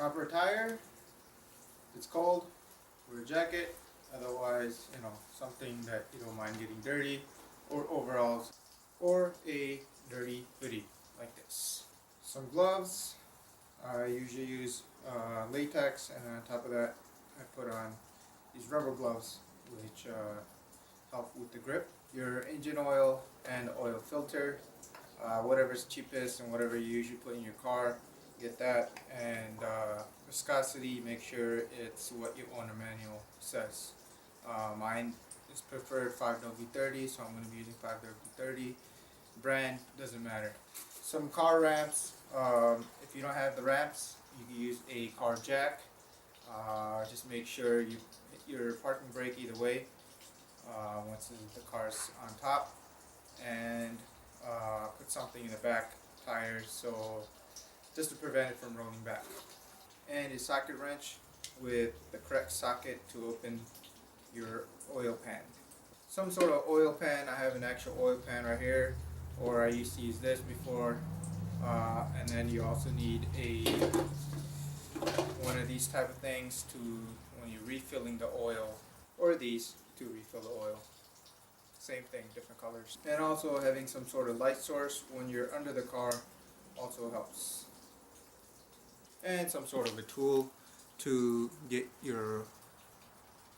Proper attire. It's cold. Wear a jacket. Otherwise, something that you don't mind getting dirty, or overalls, or a dirty hoodie like this. Some gloves. I usually use latex, and on top of that, I put on these rubber gloves, which help with the grip. Your engine oil and oil filter, whatever's cheapest and whatever you usually put in your car, get that. And viscosity, make sure it's what your owner manual says. Mine is preferred 5W30, so I'm going to be using 5W30. Brand doesn't matter. Some car ramps. If you don't have the ramps, you can use a car jack. Just make sure you hit your parking brake either way once the car's on top, and put something in the back tires, so just to prevent it from rolling back. And a socket wrench with the correct socket to open your oil pan. Some sort of oil pan. I have an actual oil pan right here, or I used to use this before. And then you also need one of these type of things to, when you're refilling the oil, or these to refill the oil. Same thing, different colors. And also having some sort of light source when you're under the car also helps. And some sort of a tool to get your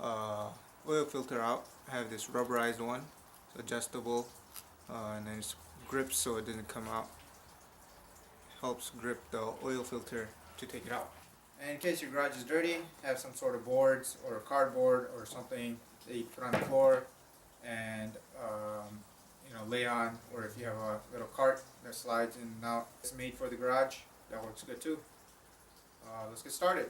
oil filter out. I have this rubberized one. It's adjustable, and then it grips so it doesn't come out. Helps grip the oil filter to take it out. And in case your garage is dirty, have some sort of boards or cardboard or something that you put on the floor and lay on, or if you have a little cart that slides in and out, it's made for the garage, that works good too. Let's get started.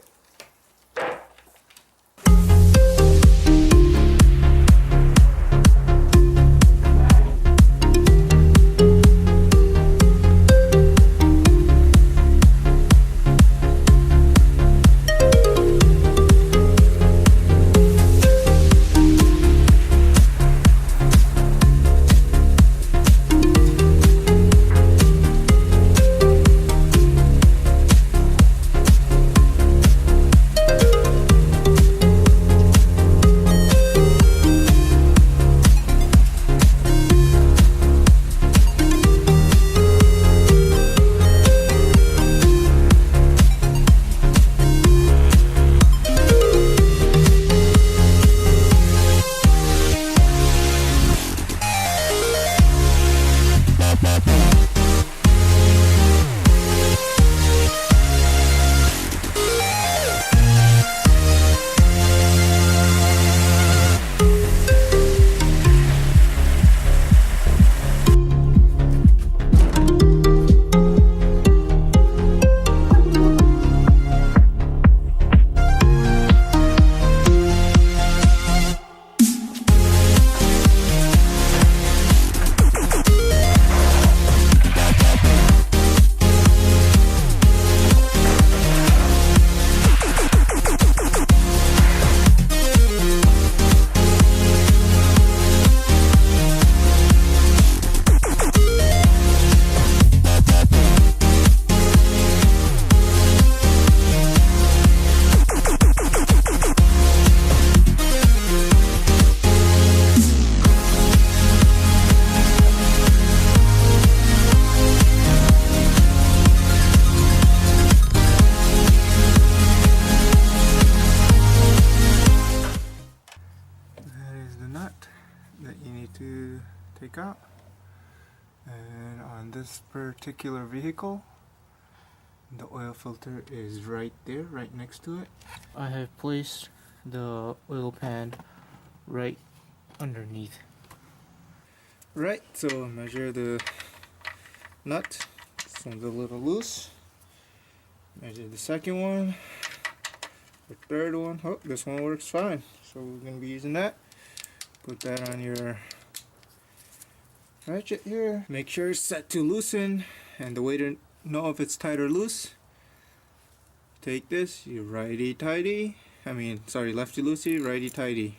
That you need to take out. And on this particular vehicle, the oil filter is right there, right next to it. I have placed the oil pan right underneath. Right, so measure the nut. This one's a little loose. Measure the second one. The third one. Oh, this one works fine. So we're going to be using that. Put that on your ratchet here. Make sure it's set to loosen, and the way to know if it's tight or loose, take this, you lefty loosey, righty tighty.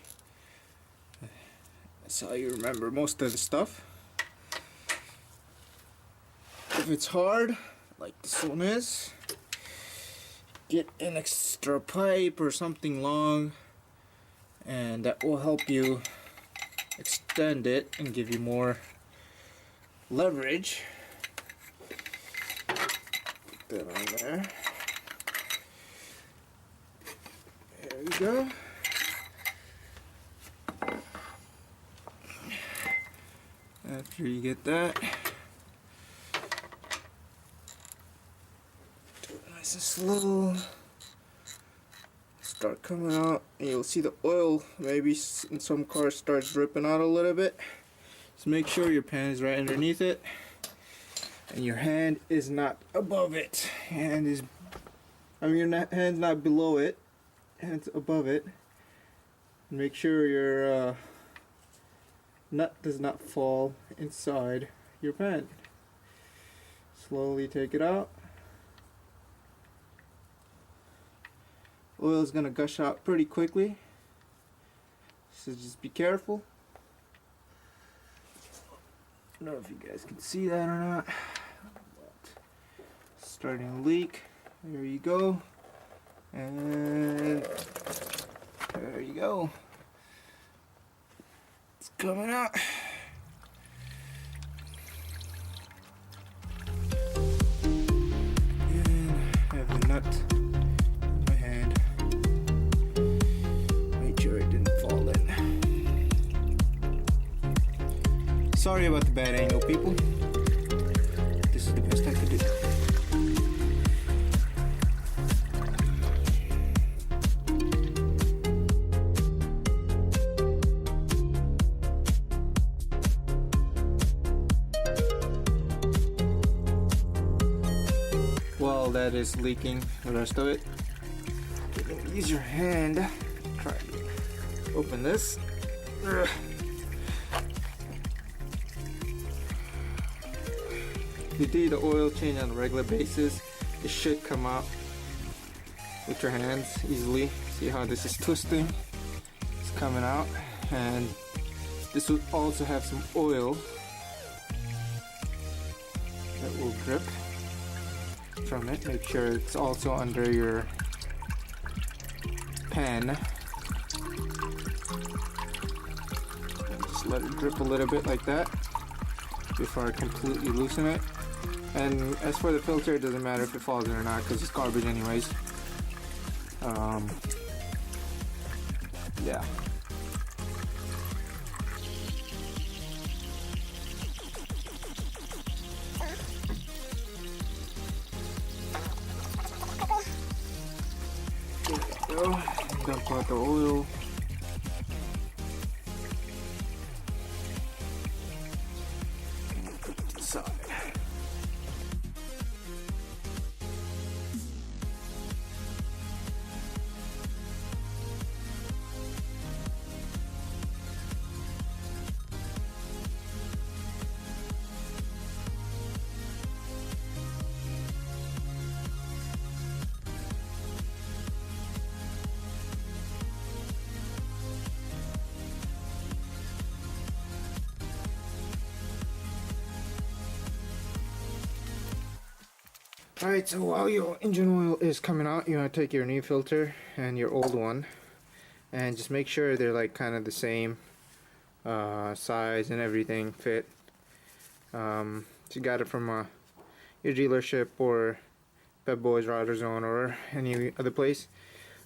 That's how you remember most of the stuff. If it's hard, like this one is, get an extra pipe or something long, and that will help you extend it and give you more leverage. Put that on there. There we go. After you get that, do it nice and slow. Start coming out, and you'll see the oil maybe in some cars starts dripping out a little bit. So make sure your pan is right underneath it, and your hand is not above it. Your hand's not below it. Hand's above it. Make sure your nut does not fall inside your pan. Slowly take it out. Oil is going to gush out pretty quickly, so just be careful. I don't know if you guys can see that or not. Starting to leak. There you go. And there you go. It's coming out. And I have the nut in my hand. Make sure it didn't fall in. Sorry about the bad angle, people. This is the best I could do. While that is leaking, the rest of it, you can use your hand. Try to open this. If you do the oil change on a regular basis, it should come out with your hands easily. See how this is twisting? It's coming out, and this will also have some oil that will drip from it. Make sure it's also under your pan. And just let it drip a little bit like that before I completely loosen it. And as for the filter, it doesn't matter if it falls in or not because it's garbage anyways. Yeah. There we go. Dump out the oil. Put it to the side. Alright, so while your engine oil is coming out, you want to take your new filter and your old one and just make sure they're like kind of the same size and everything fit. So you got it from your dealership or Pep Boys, AutoZone, or any other place.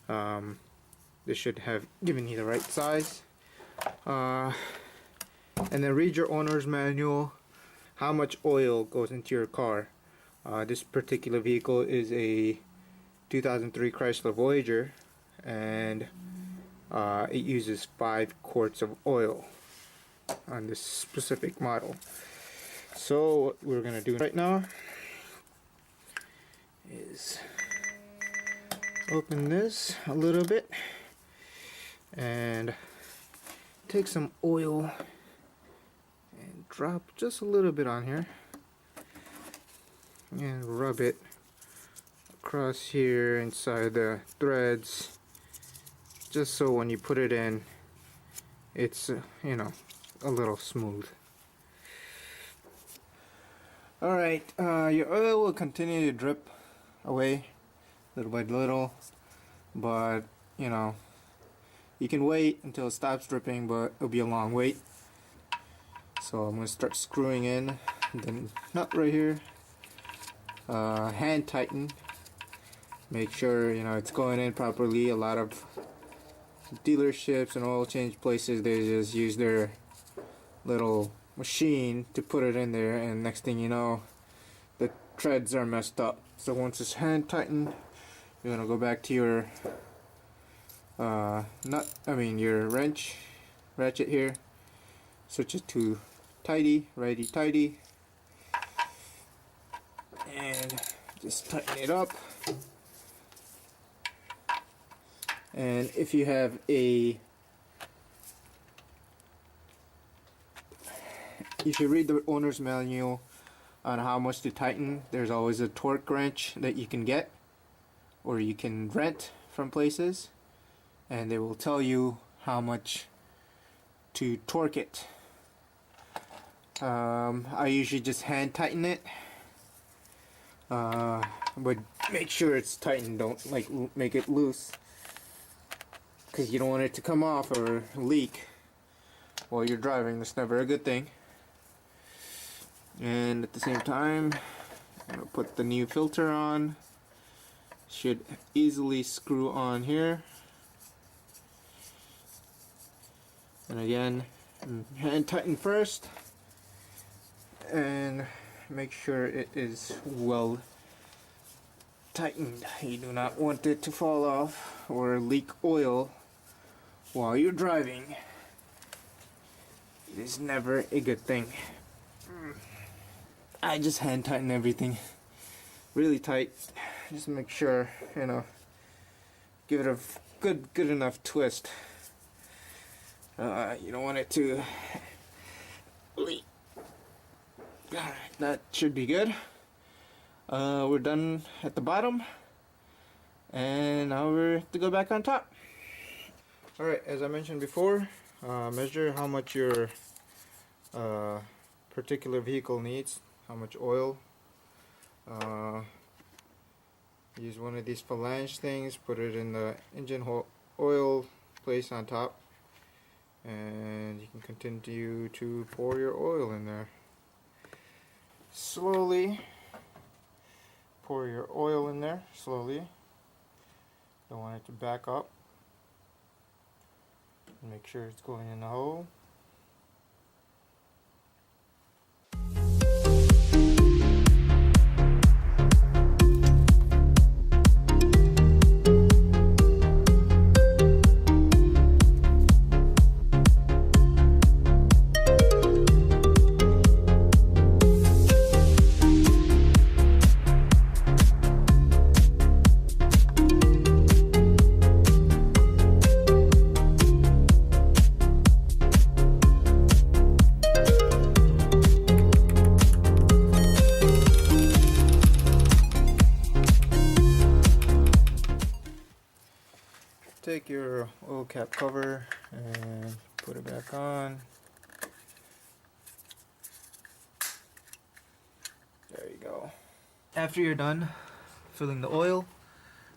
They should have given you the right size. And then read your owner's manual, how much oil goes into your car. This particular vehicle is a 2003 Chrysler Voyager, and it uses 5 quarts of oil on this specific model. So what we're gonna do right now is open this a little bit and take some oil and drop just a little bit on here and rub it across here inside the threads, just so when you put it in, it's you know, a little smooth. Alright, your oil will continue to drip away little by little, but you know, you can wait until it stops dripping, but it'll be a long wait. So I'm gonna start screwing in the nut right here. Hand tighten. Make sure you know it's going in properly. A lot of dealerships and oil change places, they just use their little machine to put it in there, and next thing you know, the threads are messed up. So once it's hand tightened, you're gonna go back to your your ratchet here, switch it to tighty, righty tighty, and just tighten it up. And if you have you should read the owner's manual on how much to tighten. There's always a torque wrench that you can get or you can rent from places, and they will tell you how much to torque it. I usually just hand tighten it, but make sure it's tightened. Don't like make it loose, because you don't want it to come off or leak while you're driving. That's never a good thing. And at the same time, I'm gonna put the new filter on. Should easily screw on here. And again, hand tighten first, and make sure it is well tightened. You do not want it to fall off or leak oil while you're driving. It is never a good thing. I just hand tighten everything really tight. Just make sure, you know, give it a good enough twist. You don't want it to leak. Alright, that should be good. We're done at the bottom, and now we're to go back on top. Alright, as I mentioned before, measure how much your particular vehicle needs, how much oil. Use one of these phalange things, put it in the engine oil place on top, and you can continue to pour your oil in there. Slowly pour your oil in there, slowly. Don't want it to back up. Make sure it's going in the hole. Take your oil cap cover and put it back on. There you go. After you're done filling the oil,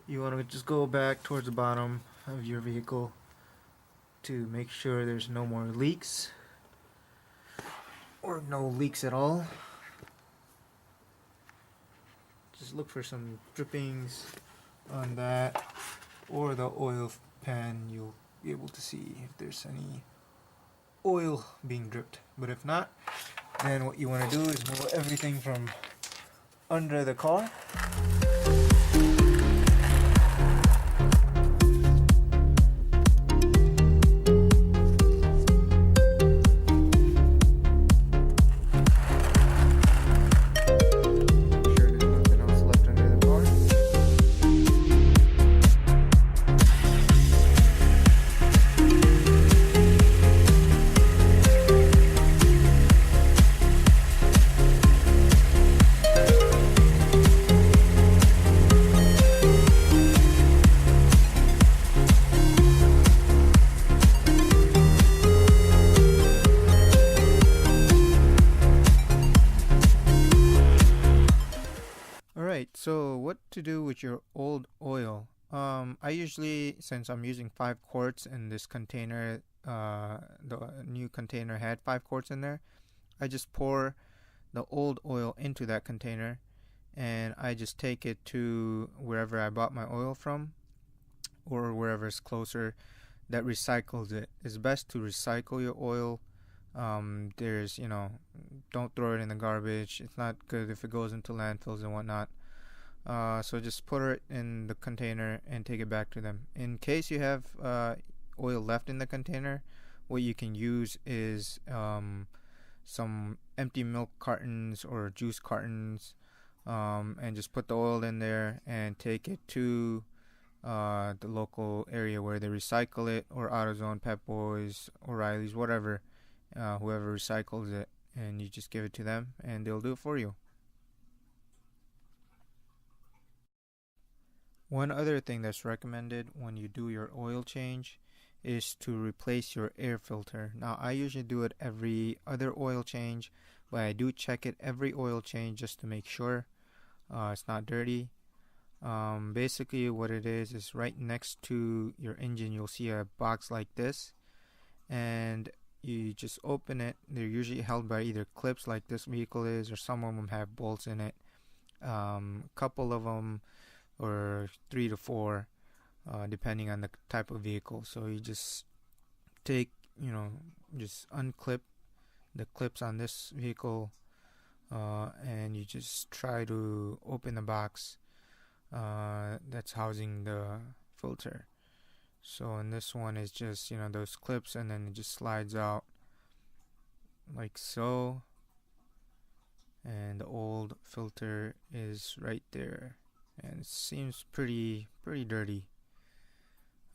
you want to just go back towards the bottom of your vehicle to make sure there's no more leaks or no leaks at all. Just look for some drippings on that or the oil pan. You'll be able to see if there's any oil being dripped. But if not, then what you want to do is move everything from under the car. Alright, so what to do with your old oil? I usually, since I'm using 5 quarts in this container, the new container had 5 quarts in there, I just pour the old oil into that container and I just take it to wherever I bought my oil from or wherever is closer that recycles it. It's best to recycle your oil. There's, don't throw it in the garbage. It's not good if it goes into landfills and whatnot. So just put it in the container and take it back to them. In case you have oil left in the container, what you can use is some empty milk cartons or juice cartons, and just put the oil in there and take it to the local area where they recycle it, or AutoZone, Pep Boys, O'Reilly's, whatever, whoever recycles it, and you just give it to them and they'll do it for you. One other thing that's recommended when you do your oil change is to replace your air filter. Now, I usually do it every other oil change, but I do check it every oil change just to make sure it's not dirty. Basically, what it is right next to your engine, you'll see a box like this, and you just open it. They're usually held by either clips like this vehicle is, or some of them have bolts in it. A couple of them, or 3 to 4, depending on the type of vehicle. So you just take, just unclip the clips on this vehicle, and you just try to open the box that's housing the filter. So in this one is just, those clips, and then it just slides out like so, and the old filter is right there, and it seems pretty dirty.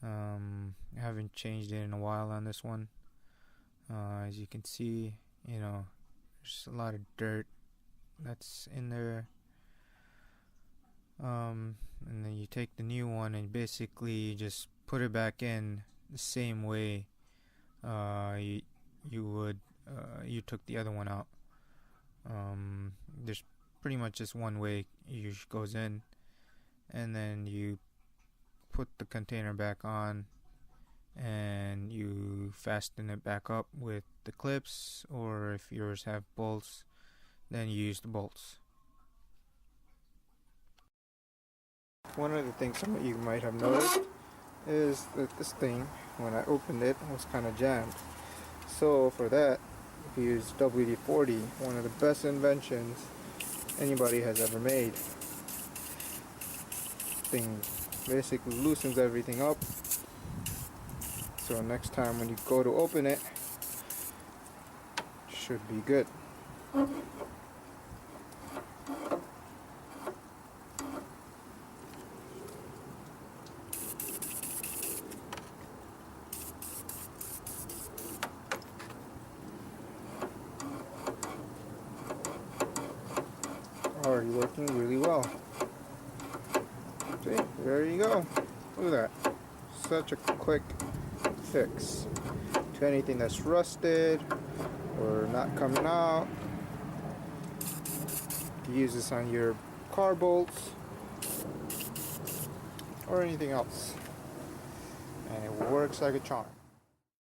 I haven't changed it in a while on this one. As you can see, there's a lot of dirt that's in there. And then you take the new one and basically just put it back in the same way you would you took the other one out. There's pretty much just one way it goes in, and then you put the container back on and you fasten it back up with the clips, or if yours have bolts, then you use the bolts. One of the things some of you might have noticed is that this thing, when I opened it, was kind of jammed. So for that, we use WD-40, one of the best inventions anybody has ever made. Thing basically loosens everything up, so next time when you go to open it, should be good. Already working really well. See, there you go. Look at that. Such a quick fix to anything that's rusted or not coming out. You can use this on your car bolts or anything else, and it works like a charm.